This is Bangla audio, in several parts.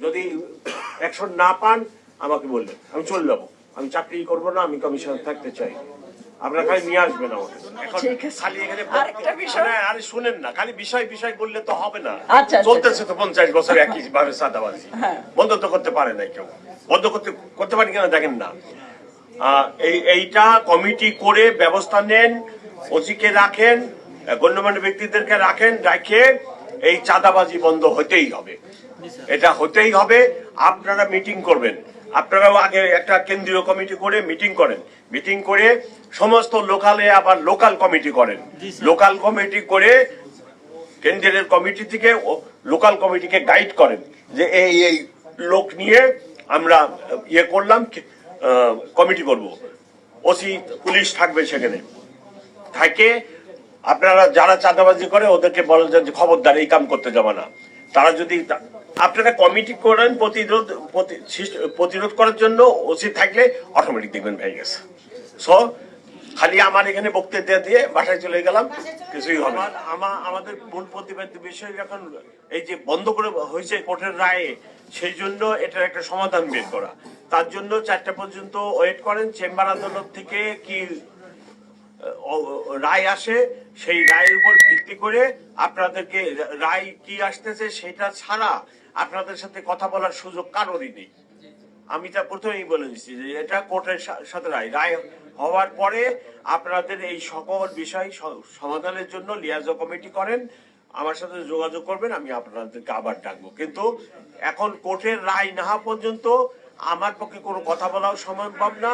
যদি অ্যাকশন না পান আমাকে বললেন, আমি চলে যাবো। আমি চাকরি করবো না, আমি কমিশনার থাকতে চাই। আপনারা খালি নিয়ে আসবেন আমাকে। খালি এখানে আরে শুনেন না, খালি বিষয় বিষয় বললে তো হবে না। চলতেছে তো 50 বছর একই ভাবে চাঁদাবাজি, বন্ধ তো করতে পারে না কেউ। বন্ধ করতে পারি কিনা দেখেন না। এইটা কমিটি করে ব্যবস্থা নেন, ওসিকে রাখেন, গণ্যমান্য ব্যক্তিদেরকে রাখেন, রাখে এই চাঁদাবাজি বন্ধ হতেই হবে, এটা হতেই হবে। আপনারা মিটিং করবেন, আপনারাও আগে একটা কেন্দ্রীয় কমিটি করে মিটিং করেন, মিটিং করে সমস্ত লোকালে আবার লোকাল কমিটি করেন, লোকাল কমিটি করে কেন্দ্রের কমিটি থেকে লোকাল কমিটিকে গাইড করেন যে এই এই লোক নিয়ে আমরা ইয়ে করলাম, কমিটি করব, ওসি পুলিশ থাকবে সেখানে থাকে। আপনারা যারা চাঁদাবাজি করে ওদেরকে বলেন যে খবরদার এই কাম করতে যাবে না। তারা যদি আপনারা কমিটি করেন প্রতিরোধ করার জন্য, ওসি থাকলে অটোমেটিক দেখবেন হয়ে গেছে। সো খালি আমার এখানে বক্তৃতা দিয়ে বাসায় চলে গেলাম, কিছুই হবে। আমাদের মূল প্রতিবাদ বিষয় যখন এই যে বন্ধ করে হয়েছে কোর্টের রায়ে, সেই জন্য এটার একটা সমাধান বের করা। তার জন্য 4টা পর্যন্ত ওয়েট করেন, চেম্বার আদালত থেকে কি রায় আসে, সেই রায়ের উপর ভিত্তি করে আপনাদেরকে রায় কি আসতেছে সেটা ছাড়া আপনাদের সাথে কথা বলার সুযোগ কারোরই নেই। আমি তা প্রথমেই বলে দিচ্ছি যে এটা কোর্টের সাথে রায় হওয়ার পরে আপনাদের এই সকল বিষয় সমাধানের জন্য লিয়াজো কমিটি করেন, আমার সাথে যোগাযোগ করবেন, আমি আপনাদেরকে আবার ডাকবো। কিন্তু এখন কোর্টের রায় না হওয়া পর্যন্ত আমার পক্ষে কোনো কথা বলাও সম্ভব না।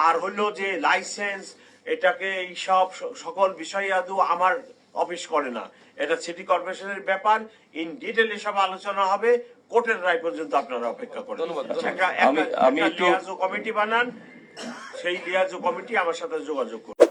আর হলো যে লাইসেন্স, এটাকে এই সব সকল বিষয় আদৌ আমার অফিস করে না, এটা সিটি কর্পোরেশনের ব্যাপার। ইন ডিটেল এসব আলোচনা হবে, কোর্টের রায় পর্যন্ত আপনারা অপেক্ষা করেন। লিয়াজো কমিটি বানান, সেই লিয়াজো কমিটি আমার সাথে যোগাযোগ করুন।